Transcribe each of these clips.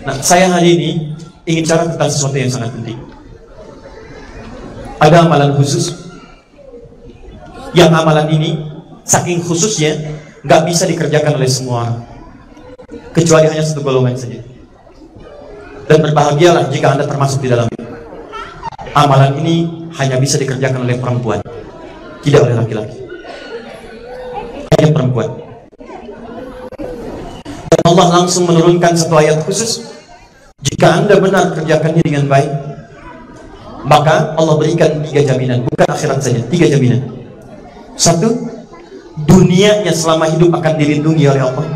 Nah, saya hari ini ingin bicara tentang sesuatu yang sangat penting. Ada amalan khusus, yang amalan ini saking khususnya nggak bisa dikerjakan oleh semua orang, kecuali hanya satu golongan saja. Dan berbahagialah jika Anda termasuk di dalamnya. Amalan ini hanya bisa dikerjakan oleh perempuan, tidak oleh laki-laki. Hanya perempuan. Dan Allah langsung menurunkan satu ayat khusus. Jika Anda benar kerjakannya dengan baik, maka Allah berikan 3 jaminan, bukan akhirat saja, 3 jaminan. 1, dunianya selama hidup akan dilindungi oleh Allah.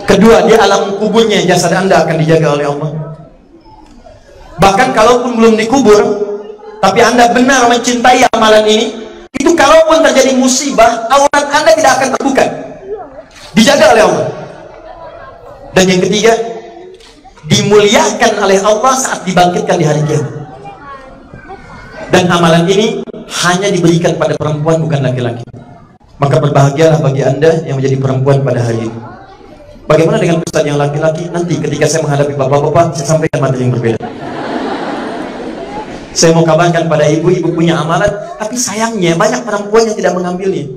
Kedua, di alam kuburnya jasad Anda akan dijaga oleh Allah. Bahkan kalaupun belum dikubur, tapi Anda benar mencintai amalan ini, itu kalaupun terjadi musibah, aurat Anda tidak akan terbuka, dijaga oleh Allah. Dan yang ketiga, dimuliakan oleh Allah saat dibangkitkan di hari kiamat. Dan amalan ini hanya diberikan pada perempuan, bukan laki-laki. Maka berbahagialah bagi Anda yang menjadi perempuan pada hari ini. Bagaimana dengan ustaz yang laki-laki? Nanti ketika saya menghadapi bapak-bapak, saya sampaikan materi yang berbeda. Saya mau kabarkan pada ibu punya amalan, tapi sayangnya banyak perempuan yang tidak mengambilnya.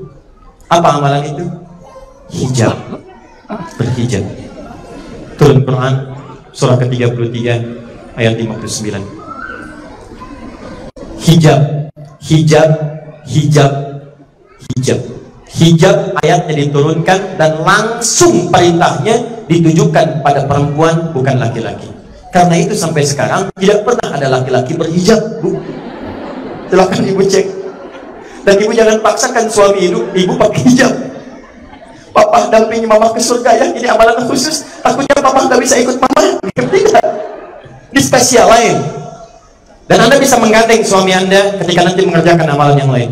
Apa amalan itu? Hijab. Berhijab. Turun Quran surah ke-33 ayat 59. Hijab, hijab, hijab, hijab. Hijab ayatnya diturunkan dan langsung perintahnya ditujukan pada perempuan, bukan laki-laki. Karena itu sampai sekarang tidak pernah ada laki-laki berhijab, Bu. Silakan ibu cek. Dan ibu jangan paksakan suami ibu pakai hijab. Papa dampingi mama ke surga ya, ini amalan khusus. Takutnya papa nggak bisa ikut mama. Tidak. Ini spesial lain. Dan Anda bisa menggandeng suami Anda ketika nanti mengerjakan amalan yang lain.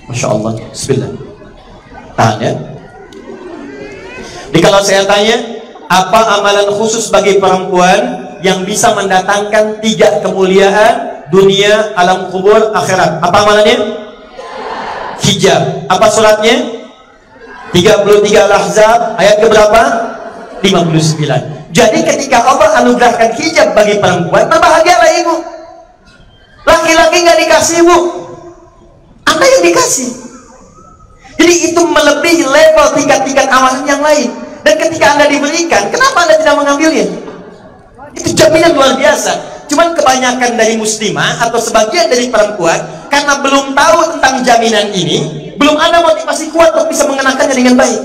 Masya Allah. Bismillah. Tahan ya. Jadi kalau saya tanya, apa amalan khusus bagi perempuan yang bisa mendatangkan 3 kemuliaan dunia, alam kubur, akhirat? Apa amalannya? Hijab. Apa suratnya? 33 Al-Ahzab ayat keberapa? 59. Jadi ketika Allah anugerahkan hijab bagi perempuan, berbahagialah ibu. Laki-laki nggak dikasih, Bu. Anda yang dikasih. Jadi itu melebihi level tingkat-tingkat amalan yang lain. Dan ketika Anda diberikan, kenapa Anda tidak mengambilnya? Itu jaminan luar biasa. Cuman kebanyakan dari muslimah atau sebagian dari perempuan, karena belum tahu tentang jaminan ini, belum ada motivasi kuat untuk bisa mengenakannya dengan baik.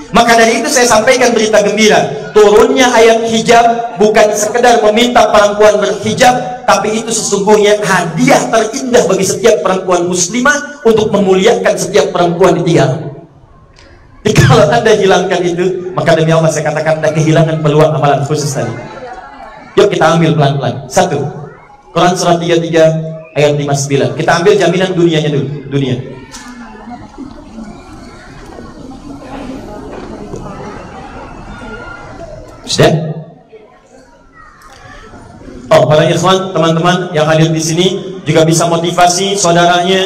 Maka dari itu saya sampaikan berita gembira. Turunnya ayat hijab bukan sekedar meminta perempuan berhijab, tapi itu sesungguhnya hadiah terindah bagi setiap perempuan muslimah untuk memuliakan setiap perempuan di 3 alam. Jadi kalau Anda hilangkan itu, maka demi Allah saya katakan Anda kehilangan peluang amalan khusus tadi. Yuk kita ambil pelan-pelan. 1, Quran surah 33 ayat 59. Kita ambil jaminan dunianya dulu. Dunia. Sudah? Oh, para ikhwan, teman-teman yang hadir di sini juga bisa motivasi saudaranya,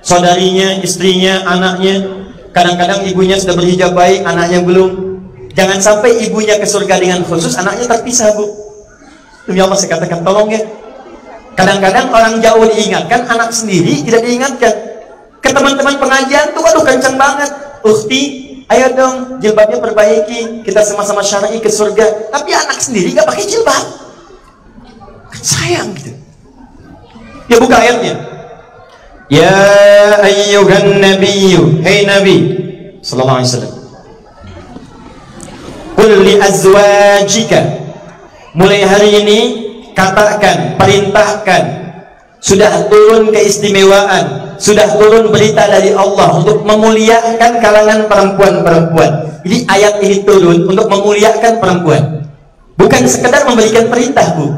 saudarinya, istrinya, anaknya. Kadang-kadang ibunya sudah berhijab baik, anaknya belum. Jangan sampai ibunya ke surga dengan khusus, anaknya terpisah, Bu. Demi Allah saya katakan, tolong ya. Kadang-kadang orang jauh diingatkan, anak sendiri tidak diingatkan. Ke teman-teman pengajian tuh, aduh kencang banget. Ukhti, ayo dong jilbabnya perbaiki, kita sama-sama syar'i ke surga. Tapi anak sendiri gak pakai jilbab. Sayang gitu. Ya buka ayatnya. Ya ayyuhan nabiyyu, hey nabi sallallahu alaihi wasallam, qul li azwajika, mulai hari ini katakan, perintahkan, sudah turun keistimewaan, sudah turun berita dari Allah untuk memuliakan kalangan perempuan-perempuan. Jadi ayat ini turun untuk memuliakan perempuan, bukan sekedar memberikan perintah, Bu.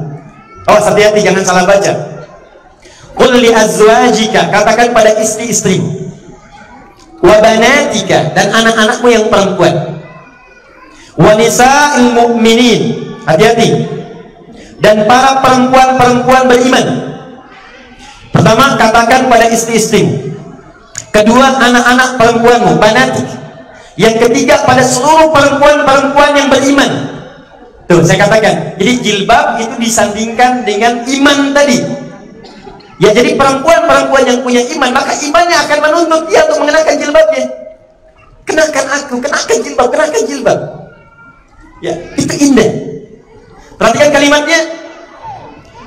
Oh, hati-hati jangan salah baca. Qul li azwajika, katakan pada istri-istrimu, wa banatika, dan anak-anakmu yang perempuan, wa nisa'il mu'minin, hati-hati, dan para perempuan-perempuan beriman. Pertama, katakan pada istri-istrimu. Kedua, anak-anak perempuanmu, banatik. Yang ketiga, pada seluruh perempuan-perempuan yang beriman. beriman. Tuh, saya katakan, jadi jilbab itu disandingkan dengan iman tadi. Ya, jadi perempuan-perempuan yang punya iman, maka imannya akan menuntut dia untuk mengenakan jilbabnya. Kenakan aku, kenakan jilbab, kenakan jilbab. Ya, itu indah. Perhatikan kalimatnya.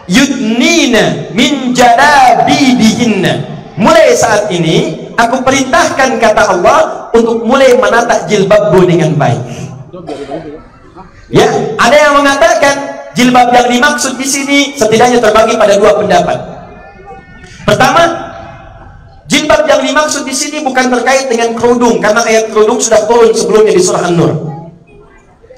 Yudnina min jalabibihinna. Mulai saat ini aku perintahkan, kata Allah, untuk mulai menata jilbabmu dengan baik. Ya, ada yang mengatakan jilbab yang dimaksud di sini setidaknya terbagi pada dua pendapat. Pertama, jilbab yang dimaksud di sini bukan terkait dengan kerudung, karena ayat kerudung sudah turun sebelumnya di surah An-Nur.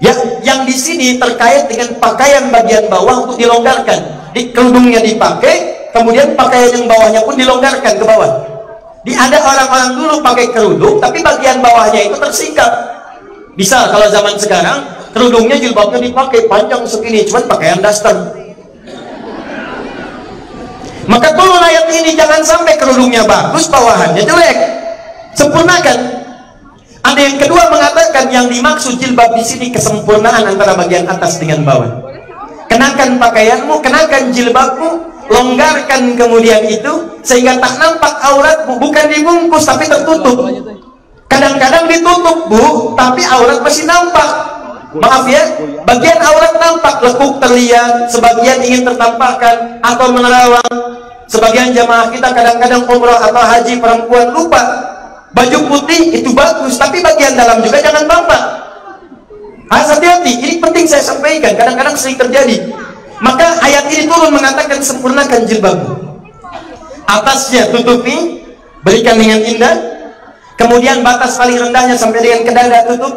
Ya, yang di sini terkait dengan pakaian bagian bawah untuk dilonggarkan. Di kerudungnya dipakai, kemudian pakaian yang bawahnya pun dilonggarkan ke bawah. Ada orang-orang dulu pakai kerudung, tapi bagian bawahnya itu tersingkap. Bisa kalau zaman sekarang kerudungnya jilbabnya dipakai panjang segini, cuman pakaian daster. Maka turun ayat ini, jangan sampai kerudungnya bagus, bawahannya jelek. Sempurnakan. Ada yang kedua mengatakan yang dimaksud jilbab di sini kesempurnaan antara bagian atas dengan bawah. Kenakan pakaianmu, kenakan jilbabmu, longgarkan kemudian itu sehingga tak nampak auratmu, bukan dibungkus tapi tertutup. Kadang-kadang ditutup, Bu, tapi aurat masih nampak. Maaf ya, bagian aurat nampak, lekuk terlihat, sebagian ingin tertampakkan atau menerawang. Sebagian jamaah kita kadang-kadang umrah atau haji perempuan lupa baju putih itu bagus, tapi bagian dalam juga jangan tampak. Hati-hati, ini penting saya sampaikan, kadang-kadang sering terjadi. Maka ayat ini turun mengatakan sempurnakan jilbabmu. Atasnya tutupi, berikan dengan indah. Kemudian batas paling rendahnya sampai dengan ke dada tutup.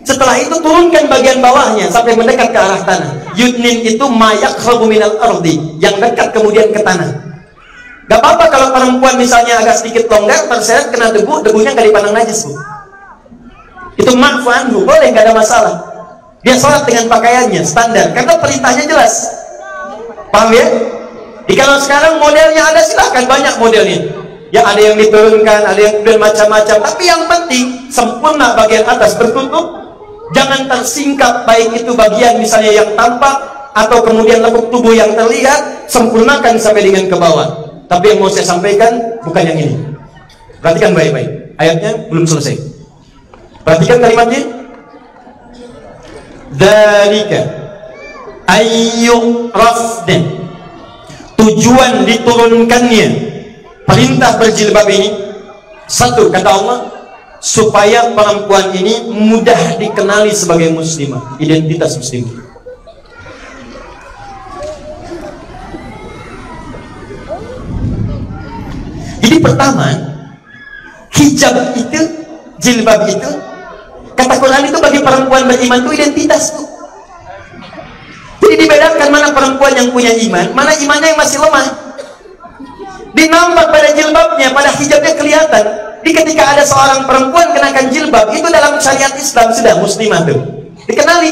Setelah itu turunkan bagian bawahnya sampai mendekat ke arah tanah. Yudnin itu mayaqrabu minal ardi, yang dekat kemudian ke tanah. Gak apa-apa kalau perempuan misalnya agak sedikit longgar, terseret kena debu, debunya gak dipandang najis, Bu. Itu ma'fu anhu, boleh, gak ada masalah. Dia sholat dengan pakaiannya standar, karena perintahnya jelas. Paham ya? Jadi kalau sekarang modelnya ada, silahkan, banyak modelnya. Ya, ada yang diturunkan, ada yang macam-macam, tapi yang penting sempurna bagian atas tertutup. Jangan tersingkap, baik itu bagian misalnya yang tampak atau kemudian lekuk tubuh yang terlihat. Sempurnakan sampai dengan ke bawah. Tapi yang mau saya sampaikan bukan yang ini. Perhatikan baik-baik, ayatnya belum selesai. Perhatikan kalimatnya. Dzalika ayyurafna. Tujuan diturunkannya perintah berjilbab ini, satu, kata Allah, supaya perempuan ini mudah dikenali sebagai muslimah, identitas muslimah. Jadi pertama, hijab itu, jilbab itu, kata Quran itu bagi perempuan beriman itu identitas tuh. Jadi dibedakan mana perempuan yang punya iman, mana imannya yang masih lemah. Dinampak pada jilbabnya, pada hijabnya kelihatan. Jadi ketika ada seorang perempuan kenakan jilbab, itu dalam syariat Islam sudah muslimah tuh, dikenali.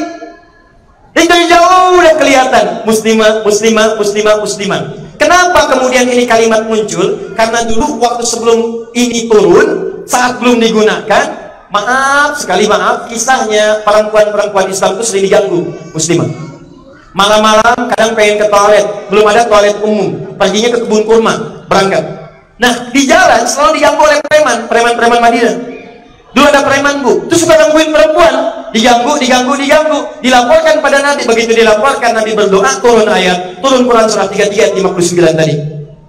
Jadi dari jauh udah kelihatan muslimah, muslimah, muslimah, muslimah. Kenapa kemudian ini kalimat muncul? Karena dulu waktu sebelum ini turun, saat belum digunakan, maaf sekali, maaf, kisahnya perempuan-perempuan Islam itu sering diganggu muslimah. Malam-malam kadang pengen ke toilet, belum ada toilet umum, perginya ke kebun kurma, berangkat. Nah, di jalan selalu diganggu oleh preman-preman Madinah. Dulu ada preman, Bu, itu suka gangguin perempuan, diganggu, dilaporkan pada Nabi. Begitu dilaporkan, Nabi berdoa, turun ayat, turun Quran surah 33 ayat 59 tadi.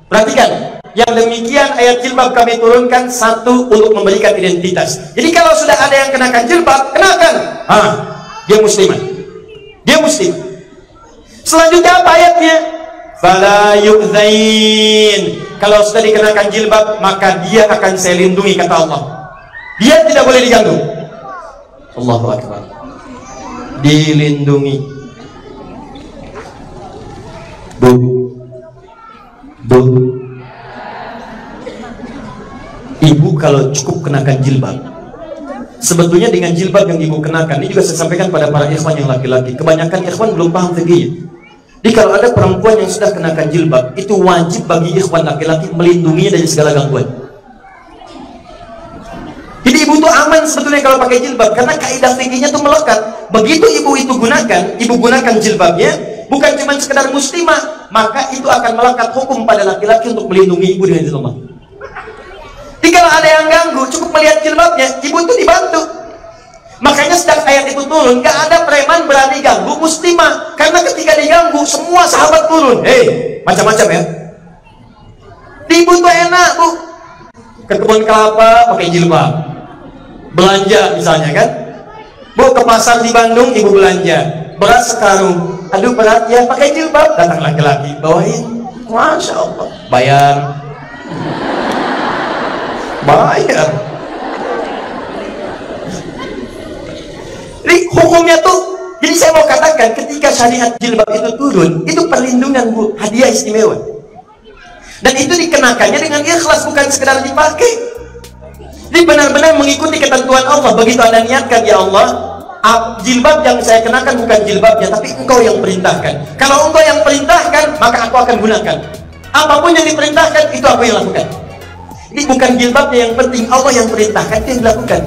Perhatikan, yang demikian ayat jilbab kami turunkan, satu, untuk memberikan identitas. Jadi kalau sudah ada yang kenakan jilbab, kenakan, dia muslimah, dia muslim. Selanjutnya apa ayatnya? Fala yu'zain. Kalau sudah dikenakan jilbab, maka dia akan saya lindungi, kata Allah. Dia tidak boleh diganggu. Allahu Akbar. Dilindungi. Bu. Ibu kalau cukup kenakan jilbab, sebetulnya dengan jilbab yang ibu kenakan, ini juga saya sampaikan pada para ikhwan yang laki-laki. Kebanyakan ikhwan belum paham fikih. Jadi kalau ada perempuan yang sudah kenakan jilbab, itu wajib bagi ikhwan laki-laki melindunginya dari segala gangguan. Jadi ibu Ibu tuh aman sebetulnya kalau pakai jilbab, karena kaidah fikihnya tuh melekat. Begitu ibu itu ibu gunakan jilbabnya, bukan cuma sekedar muslimah, maka itu akan melekat hukum pada laki-laki untuk melindungi ibu dengan jilbab. Jadi kalau ada yang ganggu, cukup melihat jilbabnya, ibu itu dibantu. Makanya sejak ayat itu turun, gak ada preman berani ganggu muslimah, karena ketika diganggu, semua sahabat turun. Hei, macam-macam ya. Ibu tuh enak, Bu. Ke kebun kelapa pakai jilbab. Belanja misalnya kan, Bu, ke pasar di Bandung, ibu belanja beras sekarung, aduh berat ya, pakai jilbab, datang laki-laki bawain, Masya Allah, bayar. Jadi hukumnya tuh, jadi saya mau katakan, ketika syariat jilbab itu turun, itu perlindungan, Bu, hadiah istimewa, dan itu dikenakannya dengan ikhlas, bukan sekedar dipakai. Ini benar-benar mengikuti ketentuan Allah. Begitu Anda niatkan, ya Allah, jilbab yang saya kenakan bukan jilbabnya, tapi Engkau yang perintahkan. Kalau Engkau yang perintahkan, maka aku akan gunakan. Apapun yang diperintahkan, itu aku yang lakukan. Ini bukan jilbabnya yang penting, Allah yang perintahkan, itu yang dilakukan.